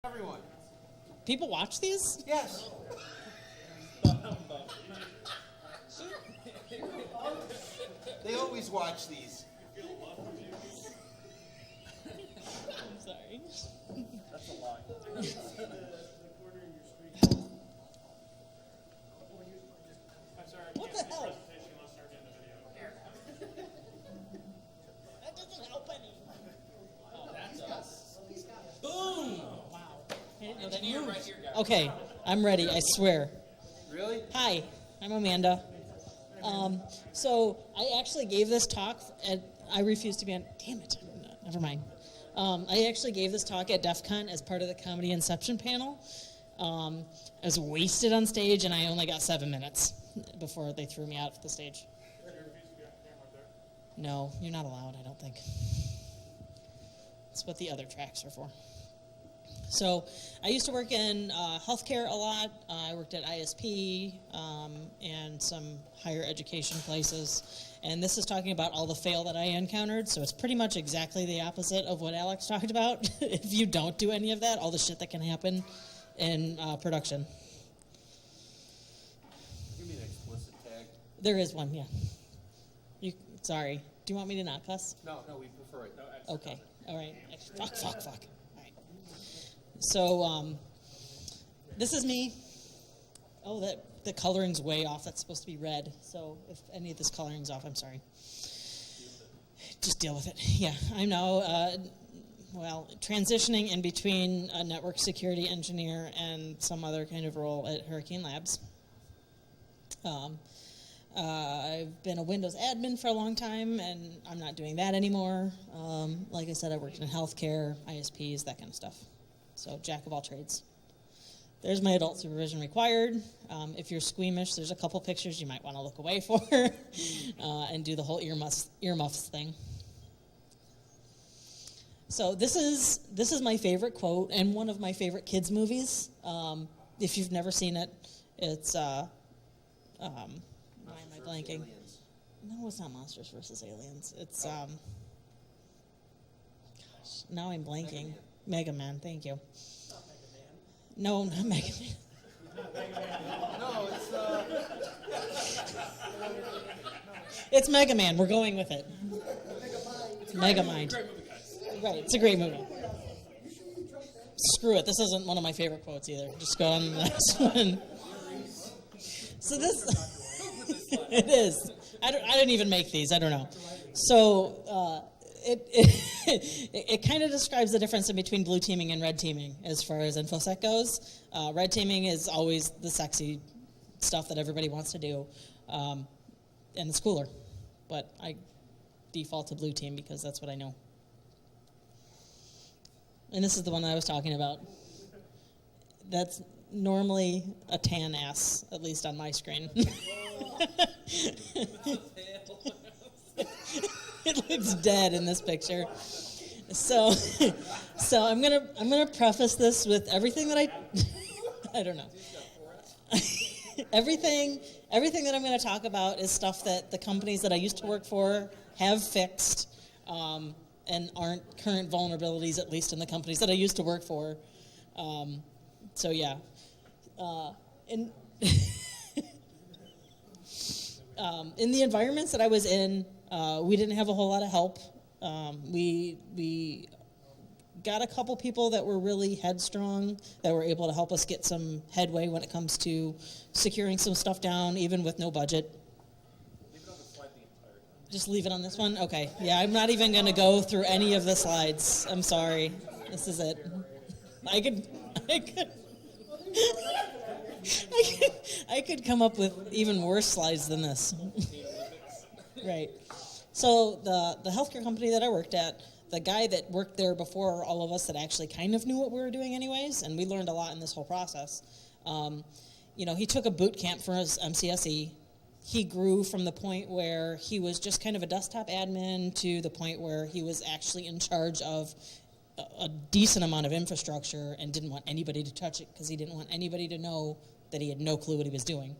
Everyone. People watch these? Yes. They always watch these. I'm sorry. That's a lie. What the hell? That doesn't help any. Oh, that's us. Boom! Wow. I didn't know that moved. Okay, I'm ready, I swear. Really? Hi, I'm Amanda. So I actually gave this talk at, I refuse to be on, damn it, never mind. I actually gave this talk at DEF CON as part of the Comedy Inception panel. I was wasted on stage and I only got 7 minutes before they threw me out of the stage. No, you're not allowed, I don't think. That's what the other tracks are for. So I used to work in healthcare a lot. I worked at ISP and some higher education places. And this is talking about all the fail that I encountered. So it's pretty much exactly the opposite of what Alex talked about. If you don't do any of that, all the shit that can happen in production. Give me an explicit tag. There is one, yeah. Sorry. Do you want me to not cuss? No, we prefer it. No, Okay. All right. Fuck. All right. So, this is me. Oh, the coloring's way off. That's supposed to be red. So if any of this coloring's off, I'm sorry. Just deal with it. Yeah, I'm now, transitioning in between a network security engineer and some other kind of role at Hurricane Labs. I've been a Windows admin for a long time, and I'm not doing that anymore. Like I said, I worked in healthcare, ISPs, that kind of stuff. So, jack of all trades. There's my adult supervision required. If you're squeamish, there's a couple pictures you might want to look away for and do the whole earmuffs thing. So this is my favorite quote and one of my favorite kids' movies. If you've never seen it, it's why am I blanking? Aliens. No, it's not Monsters vs. Aliens. It's gosh, now I'm blanking. Mega Man, thank you. No, not Mega Man. No, It's Mega Man. We're going with it. Megamind. Right, it's a great movie. Screw it. This isn't one of my favorite quotes either. Just go on to the next one. So this, it is. I didn't even make these. I don't know. So it kind of describes the difference in between blue teaming and red teaming as far as InfoSec goes. Red teaming is always the sexy stuff that everybody wants to do, and it's cooler. But I default to blue team because that's what I know. And this is the one that I was talking about. That's normally a tan ass, at least on my screen. It looks dead in this picture. So I'm gonna preface this with everything that I don't know. everything that I'm going to talk about is stuff that the companies that I used to work for have fixed, and aren't current vulnerabilities, at least in the companies that I used to work for. So yeah, in in the environments that I was in, we didn't have a whole lot of help. We got a couple people that were really headstrong that were able to help us get some headway when it comes to securing some stuff down, even with no budget. leave it on the slide the entire time. Just leave it on this one? Okay. Yeah, I'm not even going to go through any of the slides. I'm sorry. This is it. I could come up with even worse slides than this. Right. So the healthcare company that I worked at, the guy that worked there before all of us that actually kind of knew what we were doing anyways, and we learned a lot in this whole process. He took a boot camp for his MCSE. He grew from the point where he was just kind of a desktop admin to the point where he was actually in charge of a decent amount of infrastructure and didn't want anybody to touch it because he didn't want anybody to know that he had no clue what he was doing.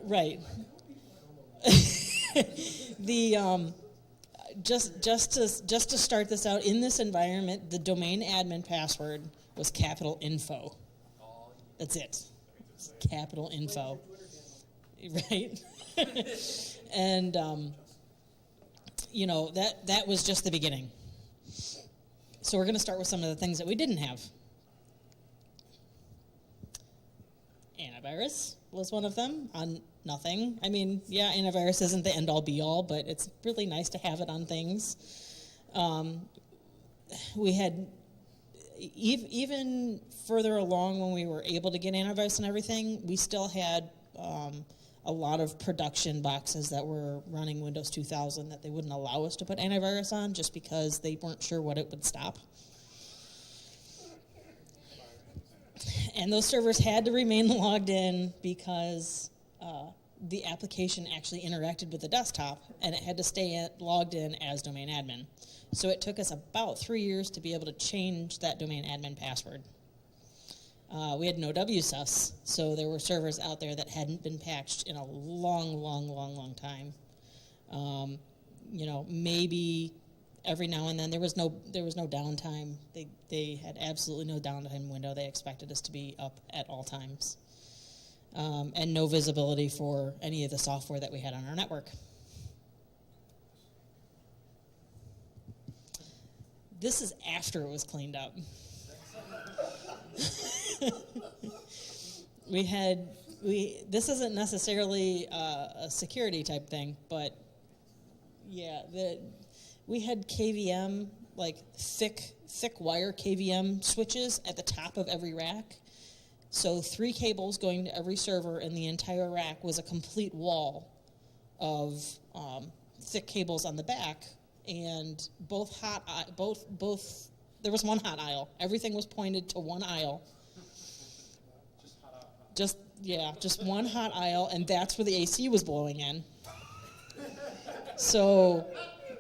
Right. just to start this out, in this environment, the domain admin password was capital info. That's it. It's capital info. Right? And, that was just the beginning. So we're going to start with some of the things that we didn't have. Antivirus was one of them on nothing. I mean, yeah, antivirus isn't the end-all be-all, but it's really nice to have it on things. We had, even further along when we were able to get antivirus and everything, we still had a lot of production boxes that were running Windows 2000 that they wouldn't allow us to put antivirus on just because they weren't sure what it would stop. And those servers had to remain logged in because the application actually interacted with the desktop, and it had to stay logged in as domain admin. So it took us about 3 years to be able to change that domain admin password. We had no WSUS, so there were servers out there that hadn't been patched in a long time. Maybe every now and then there was no downtime. They had absolutely no downtime window. They expected us to be up at all times, and no visibility for any of the software that we had on our network. This is after it was cleaned up. This isn't necessarily a security type thing, but yeah, we had KVM, like thick wire KVM switches at the top of every rack. So 3 cables going to every server in the entire rack was a complete wall of thick cables on the back, and there was one hot aisle. Everything was pointed to one aisle. Just one hot aisle, and that's where the AC was blowing in. So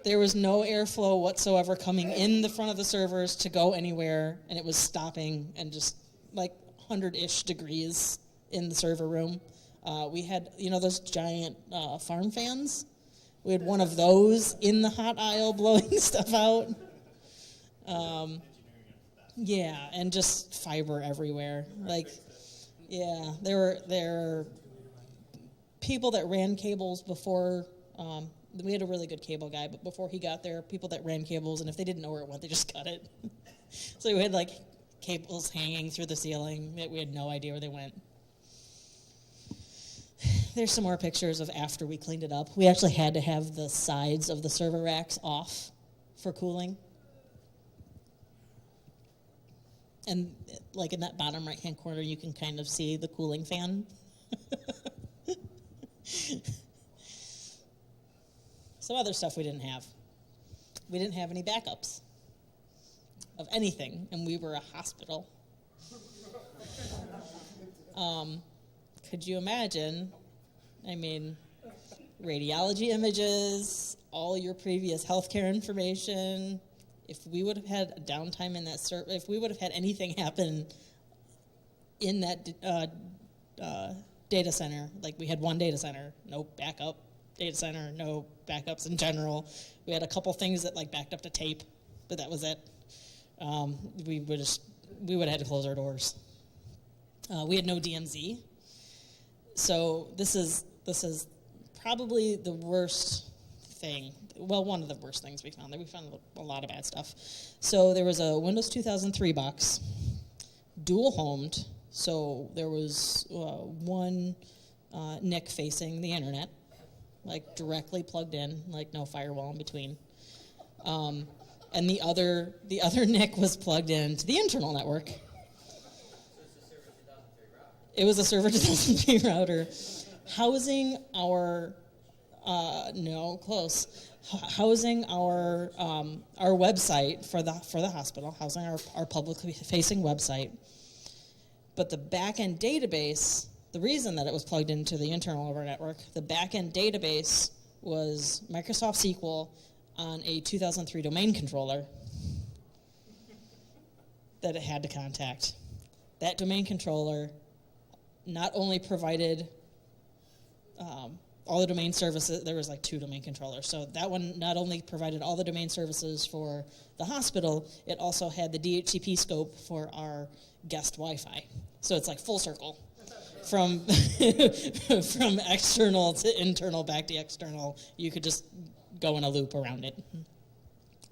there was no airflow whatsoever coming in the front of the servers to go anywhere, and it was stopping and just like 100-ish degrees in the server room. We had, those giant farm fans? We had one of those in the hot aisle blowing stuff out. And just fiber everywhere. There were people that ran cables before. We had a really good cable guy, but before he got there, people that ran cables, and if they didn't know where it went, they just cut it. So we had cables hanging through the ceiling that we had no idea where they went. There's some more pictures of after we cleaned it up. We actually had to have the sides of the server racks off for cooling. And in that bottom right-hand corner, you can kind of see the cooling fan. Some other stuff we didn't have. We didn't have any backups of anything, and we were a hospital. Could you imagine? I mean, radiology images, all your previous healthcare information. If we would have had a downtime in that server, if we would have had anything happen in that data center, we had one data center, no backup data center, no backups in general. We had a couple things that backed up to tape, but that was it. We would have had to close our doors. We had no DMZ, so this is probably the worst thing. Well, one of the worst things we found. We found a lot of bad stuff. So there was a Windows 2003 box, dual homed. So there was one NIC facing the internet, directly plugged in, no firewall in between. And the other NIC was plugged into the internal network. It was a Server 2003 router, housing our housing our website for the hospital, housing our publicly facing website. But the back-end database, the reason that it was plugged into the internal of our network, the back-end database was Microsoft SQL on a 2003 domain controller that it had to contact. That domain controller not only provided all the domain services. There was like 2 domain controllers. So that one not only provided all the domain services for the hospital, it also had the DHCP scope for our guest Wi-Fi. So it's like full circle from from external to internal back to external. You could just go in a loop around it.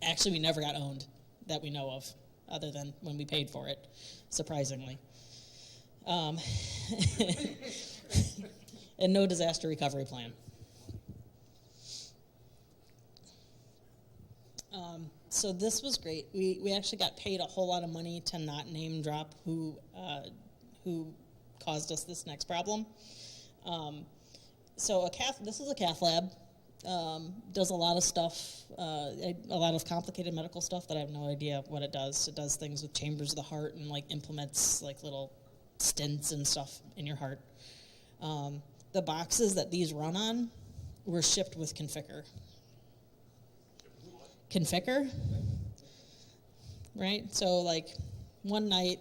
Actually, we never got owned that we know of, other than when we paid for it, surprisingly. And no disaster recovery plan. So this was great. We actually got paid a whole lot of money to not name drop who caused us this next problem. So this is a cath lab. Does a lot of stuff, a lot of complicated medical stuff that I have no idea what it does. It does things with chambers of the heart and like implements like little stents and stuff in your heart. The boxes that these run on were shipped with Conficker. Conficker? Right? So like one night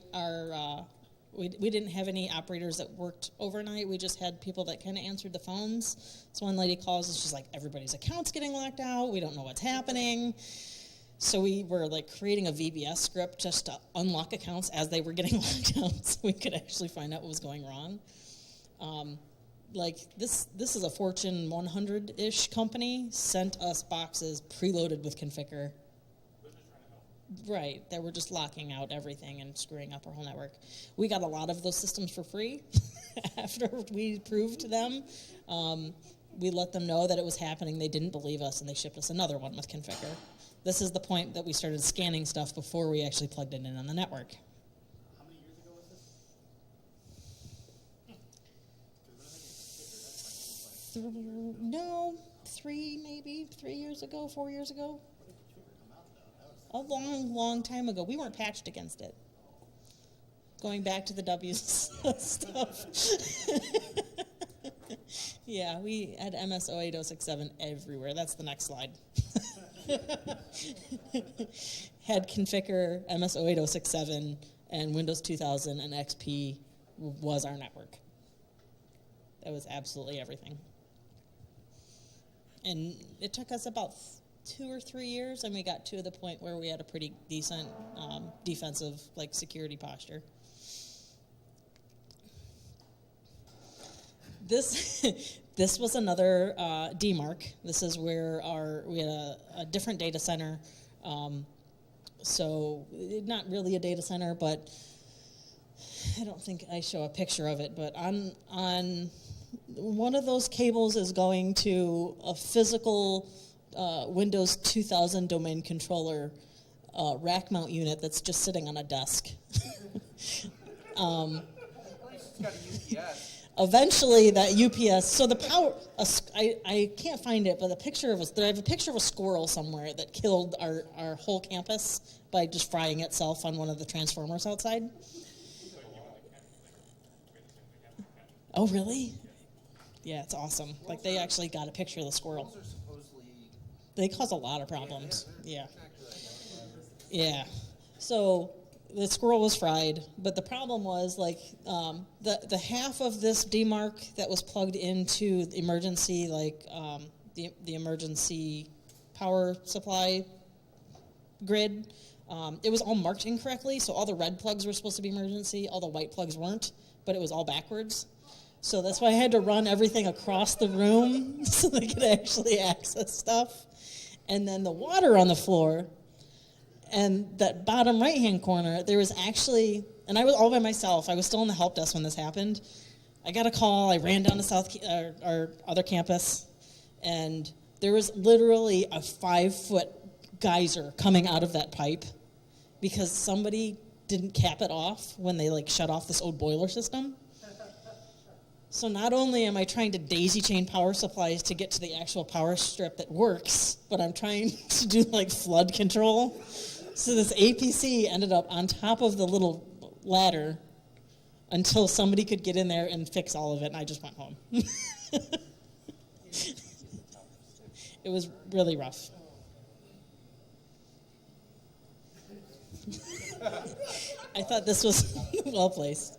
we didn't have any operators that worked overnight. We just had people that kind of answered the phones. So one lady calls and she's like, everybody's account's getting locked out. We don't know what's happening. So we were like creating a VBS script just to unlock accounts as they were getting locked out so we could actually find out what was going wrong. Like this is a Fortune 100-ish company sent us boxes preloaded with Conficker. Right, that were just locking out everything and screwing up our whole network. We got a lot of those systems for free after we proved to them. We let them know that it was happening. They didn't believe us, and they shipped us another one with Conficker. This is the point that we started scanning stuff before we actually plugged it in on the network. How many years ago was this? No, 3 years ago, 4 years ago. A long, long time ago. We weren't patched against it. Going back to the W's stuff. Yeah, we had MS-08-067 everywhere. That's the next slide. Had Conficker, MS-08-067, and Windows 2000 and XP was our network. That was absolutely everything. And it took us about 2 or 3 years, and we got to the point where we had a pretty decent defensive, like, security posture. This was another DMARC. This is where we had a different data center. So not really a data center, but I don't think I show a picture of it. But on one of those cables is going to a physical Windows 2000 domain controller rack mount unit that's just sitting on a desk. Eventually, that UPS. So the power. I can't find it, but I have a picture of a squirrel somewhere that killed our whole campus by just frying itself on one of the transformers outside. Oh, really? Yeah, it's awesome. Like they actually got a picture of the squirrel. They cause a lot of problems. Yeah. Yeah. So the squirrel was fried, but the problem was like the half of this DMARC that was plugged into the emergency, like the emergency power supply grid, it was all marked incorrectly. So all the red plugs were supposed to be emergency, all the white plugs weren't, but it was all backwards. So that's why I had to run everything across the room so they could actually access stuff. And then the water on the floor. And that bottom right-hand corner, there was actually, and I was all by myself. I was still in the help desk when this happened. I got a call. I ran down to our other campus, and there was literally a 5-foot geyser coming out of that pipe because somebody didn't cap it off when they shut off this old boiler system. So not only am I trying to daisy chain power supplies to get to the actual power strip that works, but I'm trying to do flood control. So this APC ended up on top of the little ladder until somebody could get in there and fix all of it, and I just went home. It was really rough. I thought this was well placed.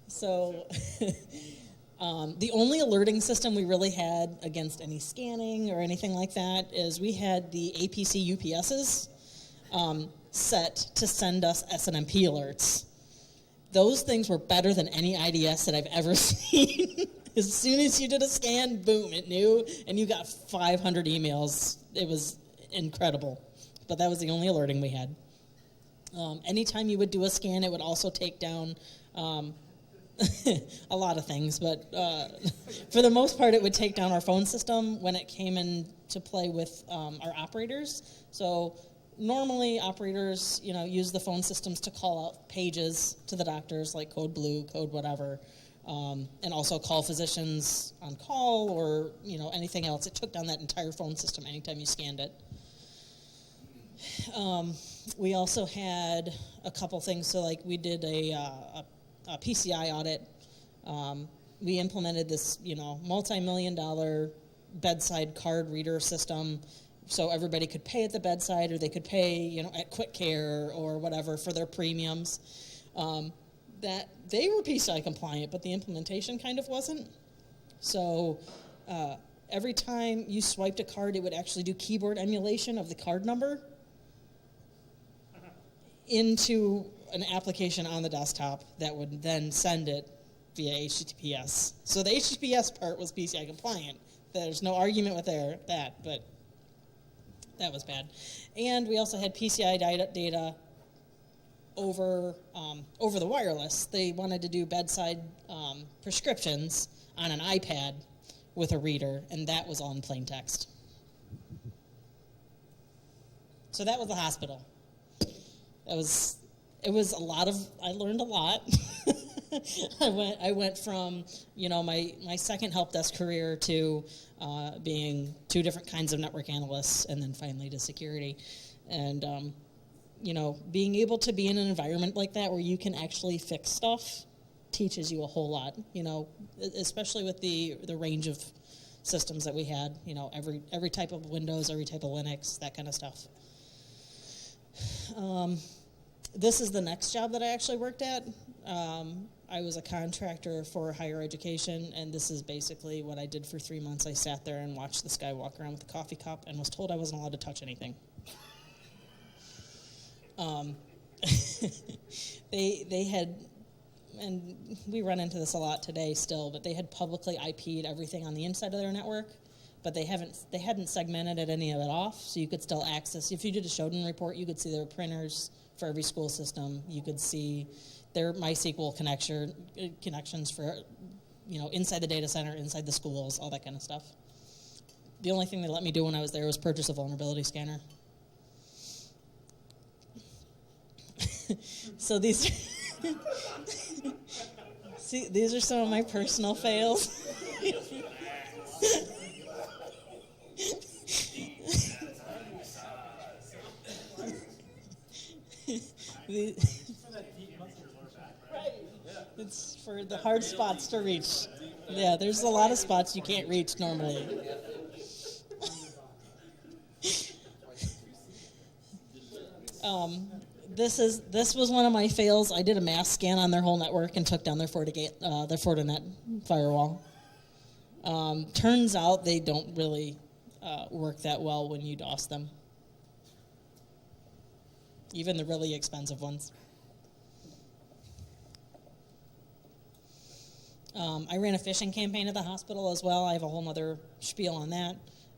So The only alerting system we really had against any scanning or anything like that is we had the APC UPSs set to send us SNMP alerts. Those things were better than any IDS that I've ever seen. As soon as you did a scan, boom, it knew, and you got 500 emails. It was incredible. But that was the only alerting we had. Anytime you would do a scan, it would also take down a lot of things, but for the most part, it would take down our phone system when it came into play with our operators. So normally, operators, use the phone systems to call out pages to the doctors, like code blue, code whatever, and also call physicians on call or anything else. It took down that entire phone system anytime you scanned it. We also had a couple things. So, like, we did a PCI audit. We implemented this, multi-million-dollar bedside card reader system, so everybody could pay at the bedside, or they could pay, at Quick Care or whatever for their premiums. That they were PCI compliant, but the implementation kind of wasn't. So every time you swiped a card, it would actually do keyboard emulation of the card number into an application on the desktop that would then send it via HTTPS. So the HTTPS part was PCI compliant. There's no argument with that, but that was bad. And we also had PCI data over the wireless. They wanted to do bedside prescriptions on an iPad with a reader, and that was all in plain text. So that was the hospital. It was a lot of, I learned a lot. I went from, my second help desk career to being two different kinds of network analysts, and then finally to security. And, being able to be in an environment like that where you can actually fix stuff teaches you a whole lot, especially with the range of systems that we had, every type of Windows, every type of Linux, that kind of stuff. This is the next job that I actually worked at. I was a contractor for higher education, and this is basically what I did for 3 months. I sat there and watched this guy walk around with a coffee cup and was told I wasn't allowed to touch anything. They had, and we run into this a lot today still, but they had publicly IP'd everything on the inside of their network, but they hadn't segmented any of it off, so you could still access. If you did a Shodan report, you could see their printers for every school system. You could see their MySQL connections for, inside the data center, inside the schools, all that kind of stuff. The only thing they let me do when I was there was purchase a vulnerability scanner. So these are some of my personal fails. It's for the hard spots to reach. Yeah, there's a lot of spots you can't reach normally. This was one of my fails. I did a mass scan on their whole network and took down their Fortinet firewall. Turns out they don't really work that well when you DOS them. Even the really expensive ones. I ran a phishing campaign at the hospital as well. I have a whole other spiel on that.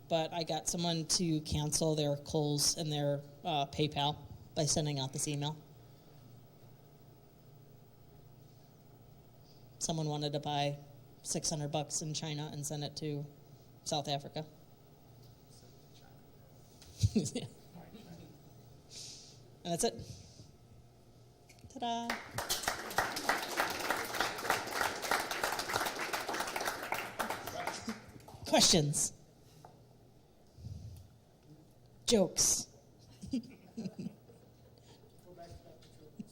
But I got someone to cancel their Kohl's and their PayPal by sending out this email. Someone wanted to buy $600 in China and send it to South Africa. Yeah. And that's it. Ta-da. Questions? Jokes?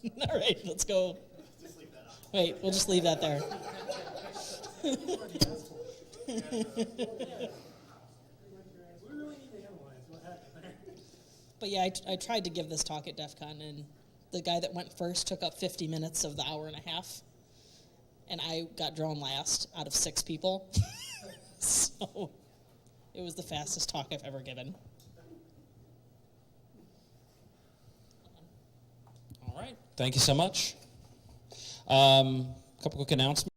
All right, let's go. Wait, we'll just leave that there. But yeah, I tried to give this talk at DEF CON, and the guy that went first took up 50 minutes of the hour and a half. and I got drawn last out of 6 people. So it was the fastest talk I've ever given. All right. Thank you so much. Couple quick announcements.